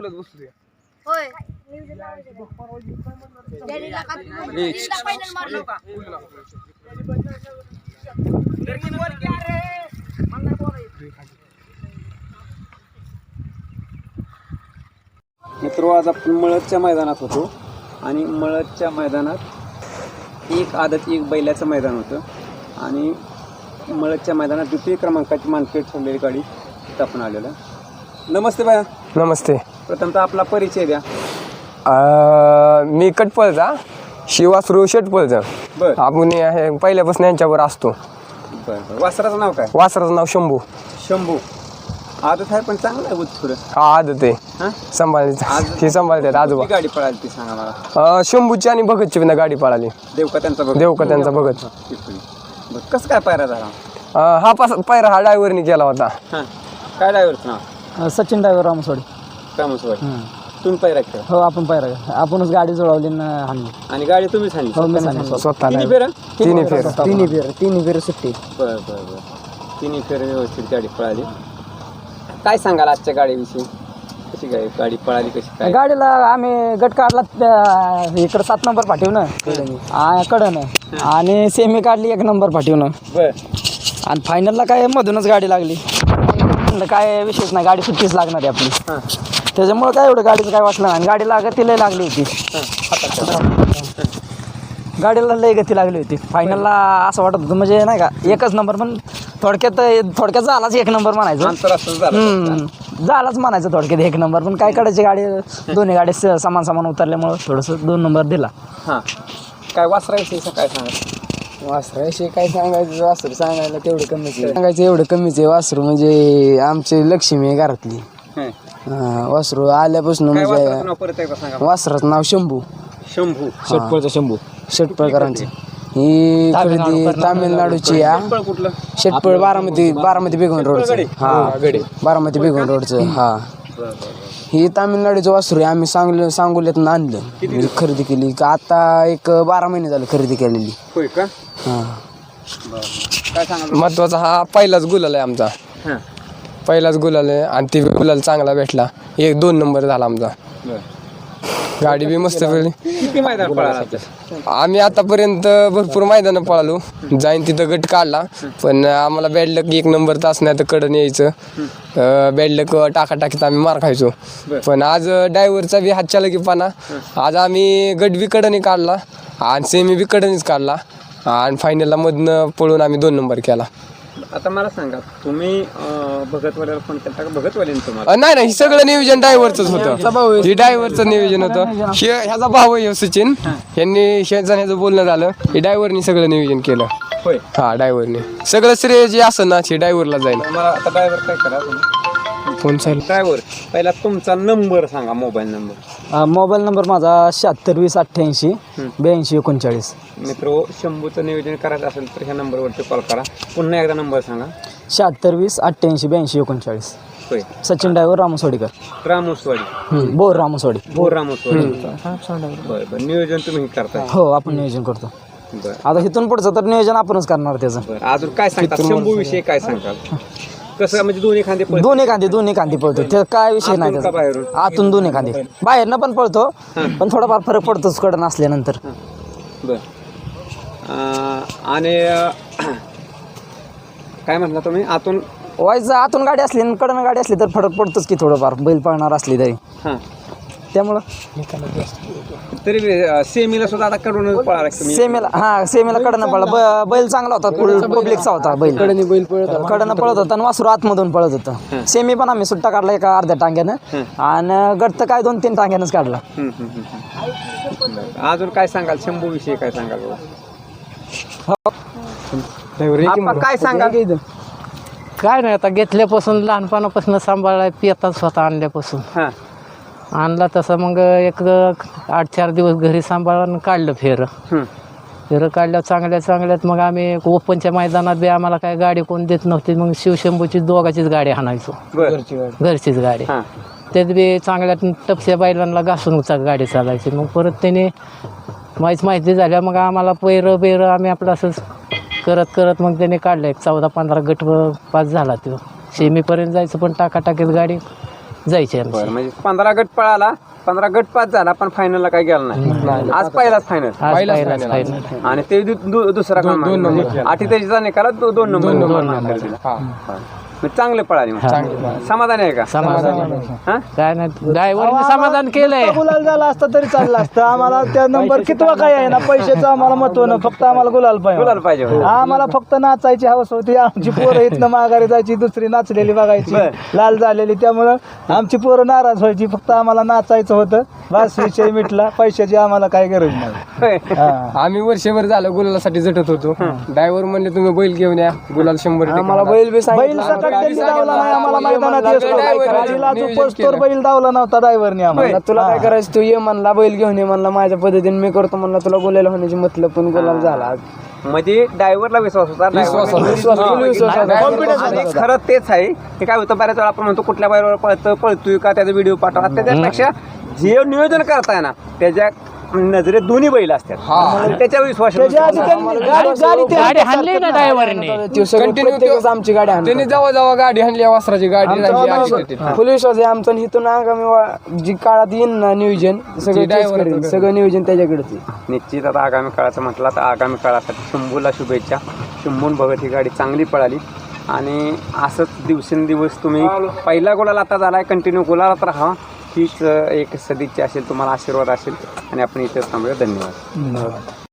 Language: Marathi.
बोलत बसलो होय मित्र, आज आपण मळदच्या मैदानात होतो आणि मळदच्या मैदानात एक आदत एक बैलाचं मैदान होतं आणि मळदच्या मैदानात द्वितीय क्रमांकाची मानकरी ठरलेली गाडी तिथं आपण आलेलो आहे. नमस्ते बाया. नमस्ते. प्रथमतः आपला परिचय द्या. मी कटपळचा शिवासरू षटपळचा. बरं आपण हे पहिल्यापासून यांच्यावर असतो. बरं. वासराचं नाव काय? वासराचं नाव शंभू. शंभू. आदत आहे पण चांगला आहे थोडं. हा आदत आहे. हां सांभाळायचं हे सांभाळतात आजोबा. गाडी पळाली ती सांगा मला. शंभूची आणि भगतची गाडी पळाली. देवका त्यांचा भगत. बरं. कसं काय पायरा झाला? हा पायरा हा ड्रायव्हरनी केला होता. हां. काय ड्रायव्हरचं नाव? सचिन ड्रायव्हर रामसवाडी. रामसवाडी. तुम्ही पायरा केला? हो आपण पायरा आपणच गाडी जुळवली ना हाणली. आणि गाडी तुम्हीच हाणली? हो मी सांगितलं स्वतः तिन्ही फेरा? तिन्ही फेर सुट्टी. बरं बरं बरं. तिन्ही फेर व्यवस्थित गाडी पळाली. काय सांगाल आजच्या गाडीविषयी? कशी गाडी पळाली कशी काय? गाडीला आम्ही गट काढला इकडं 7 नंबर पाठवणं कडनं आणि सेमी काढली 1 नंबर पाठवणं. बरं. आणि फायनलला काय मधूनच गाडी लागली. काय विशेष नाही, गाडी सुट्टीच लागणार आहे आपली. हां. त्याच्यामुळं काय एवढं गाडीचं काय वाटलं नाही. आणि गाडीला गतीला लागली होती. गाडीला लई गती लागली होती. फायनलला असं वाटत होतं म्हणजे नाही का एकच नंबर, पण थोडक्यात झालाच 1 नंबर म्हणायचं. अंतर असं झालं. झालाच म्हणायचं थोडक्यात 1 नंबर. पण काय काढायची गाडी दोन्ही गाडी समान उतरल्यामुळं थोडंसं 2 नंबर दिला. हां. काय वासरायचं काय सांगा? वासराविषयी काय सांगायचं, वासरू सांगायला तेवढं कमीच आहे. सांगायचं एवढं कमीच आहे. वासरू म्हणजे आमची लक्ष्मी आहे घरातली. वासरू आल्यापासून म्हणजे वासराचं नाव शंभू. शंभू. षटपळचा शंभू. षटपळकरांचं. ही खरेदी तामिळनाडूची आहे. कुठलं? षटपळ बारामती बेगोन रोडचं. हा बारामती बेगोन रोडचं. हा ही तामिळनाडूचं वासरू आहे. आम्ही सांगोल्यातून आणलं म्हणजे खरेदी केली का आता एक 12 महिने झाले खरेदी केलेली. होय का? हां. काय सांगाल? महत्वाचा हा पहिलाच गुलाल आहे आमचा. हां. पहिलाच गुलाल आहे आणि ती गुलाल चांगला भेटला. 1-2 नंबर झाला आमचा. गाडी बी मस्त पडली. किती मैदान पळाला? आम्ही आतापर्यंत भरपूर मैदानं पळालो. जाईन तिथं गट काढला, पण आम्हाला बॅड लक 1 नंबर तास नाही तर कडन यायचं. बॅड लक टाकीत आम्ही मार खायचो. पण आज ड्रायव्हरचा बी हातच्या लगीपणा. आज आम्ही गट बी कडनी काढला आणि सेमी बी कडनीच काढला आणि फायनलला मधनं पळून आम्ही 2 नंबर केला. आता मला सांगा, तुम्ही भगतवाल्याला फोन केला का? भगतवाल्याने तुम्हाला? नाही हे सगळं नियोजन ड्रायव्हरच होतं. ही ड्रायव्हरचं नियोजन होतं. ह्याचा भाऊ आहे सचिन. यांनी ह्याचं बोलणं झालं. हे ड्रायव्हरनी सगळं नियोजन केलं. होय. हा ड्रायव्हरने सगळं श्रेय जे असं ना ते ड्रायव्हरला जाईल. मला आता ड्रायव्हर काय करा तुम्ही? फोन चालेल. ड्रायव्हर पहिला तुमचा नंबर सांगा, मोबाईल नंबर. मोबाईल नंबर माझा 76 20 88 82 39. मित्र, शंभूचं नियोजन करायचं असेल तर ह्या नंबरवरती कॉल करा. पुन्हा एकदा नंबर सांगा. 76 20 88 82 39. होय. सचिन ड्रायव्हर रामसवाडीकर. रामोसवाडी. बोर रामसवाडी. रामोसवाडी. बरं बरं. नियोजन तुम्ही करताय? हो आपण नियोजन करतो. बरं. आता इथून पुढचं तर नियोजन आपणच करणार त्याचं. बरं. अजून काय सांगता शंभू विषयी? काय सांगाल? कसं म्हणजे दोन्ही खांदे दोन्ही कांदी पळतो. ते काय विषय नाही त्याचा. बाहेरून? आतून दोन्ही कांदी. बाहेरनं पण पळतो, पण थोडाफार फरक पडतोच कडन असल्यानंतर. बर. आणि काय म्हटलं तुम्ही? आतून वाईज आतून गाडी असली आणि कडनं गाडी असली तर फरक पडतोच की थोडंफार. बैल पळणार असली तरी. हां. त्यामुळं तरी सेमीला सुद्धा आता कडून पळाला तुम्ही? सेमीला कडनं पळला. बैल चांगला होता, पब्लिकचा होता बैल. कडनं पळत होता आणि वासरू आतमधून पळत होतं. सेमी पण आम्ही सुट्टा काढला एका अर्ध्या टांग्यानं आणि गट तर काय 2-3 टांग्यानंच काढला. अजून काय सांगाल शंभू विषयी? काय सांगाल? काय सांगाल? काय नाही, आता घेतल्यापासून लहानपणापासून सांभाळलाय. पितात स्वतः आणल्यापासून. हां. आणला तसं मग एक 8-4 दिवस घरी सांभाळून काढलं फेरं काढल्या चांगल्यात. मग आम्ही ओपनच्या मैदानात बी आम्हाला काय गाडी कोण देत नव्हती. मग शिवशंभूची दोघाचीच गाडी हाणायचो. घरचीच गाडी. त्यात बी चांगल्या टपच्या बैलांना घासून गाडी चालायची. मग परत त्याने माहिती झाल्या मग आम्हाला पैरं आम्ही आपलं असंच करत मग त्याने काढलं. एक 14-15 गट पास झाला तो. सेमीपर्यंत जायचं पण टाकाटाकीत गाडी जायचे बरं आमचे. म्हणजे 15 गट पळाला, 15 गट पास झाला, पण फायनलला काय गेला नाही. आज पहिलाच फायनल आज पहिलाच पहिलाच final. final. आणि ते दुसरा क्रमांक 28 निकालात 2 नंबर दिला. हा. म्हणजे चांगले पळाले मग. समाधान आहे का? समाधान हा? काय नाही ड्रायव्हरने समाधान केलंय. गुलाल झाला असता तरी चाललं असतं. आम्हाला त्या नंबर कितवा काय आहे ना, पैशाचं आम्हाला महत्व ना, फक्त आम्हाला गुलाल पाहिजे. गुलाल पाहिजे होतं. आम्हाला फक्त नाचायची हवस होती. आमची पोरं इथनं माघारी जायची, दुसरी नाचलेली बघायची, लाल झालेली, त्यामुळं आमची पोरं नाराज व्हायची. फक्त आम्हाला नाचायचं होतं, बस विषय मिटला. पैशाची आम्हाला काही गरज नाही. होय. हा. आम्ही वर्षभर झालं गुलालासाठी झटत होतो. ड्रायव्हर म्हणले तुम्ही बैल घेऊन या, गुलाल 100% आम्हाला बैल बी सांगितलं. बैल सकाळी त्यांनी धावला नाही आम्हाला मैदानात येतो. गाडीला जो नियोजन पोचतोर केलं. बैल धावला नव्हता ड्रायव्हरने आम्हाला. म्हणला, तुला काय करायचं तू ये म्हणला, बैल घेऊन ये म्हणला, माझ्या पद्धतीने मी करतो म्हणला, तुला गुलाल होण्याची मतलब, पण गुलाल झाला. म्हणजे ड्रायव्हरला विश्वास होता. आणि खरं तेच आहे. हे काय होतं, बऱ्याच वेळा आपण म्हणतो कुठल्या बाहेर पळतोय का, त्याचा व्हिडिओ पाठवा. त्याच्यापेक्षा जे नियोजन करताय ना, त्याच्या नजरेत दोन्ही बैल असतात. त्याच्यावर विश्वास त्याच्या आधी त्यांनी गाडी हाणली ना ड्रायव्हरने. कंटिन्यू आमची गाडी आणतो. त्यांनी जेव्हा जेव्हा गाडी आणली वासराची गाडी आणली, फुल विश्वास आहे आमचा. आणि इथून आगामी जी काळात येईन ना नियोजन, सगळं तेच करेल. सगळं नियोजन त्याच्याकडेच आहे. निश्चित आता आगामी काळाचं म्हटलं तर आगामी काळासाठी शंभूला शुभेच्छा. शंभून बघत ही गाडी चांगली पळाली आणि असंच दिवसेंदिवस तुम्ही पहिला गोलाल आता झालाय, कंटिन्यू गोलाला राहा. हीच एक सदिच्छा असेल, तुम्हाला आशीर्वाद असेल. आणि आपण इथेच थांबूया. धन्यवाद.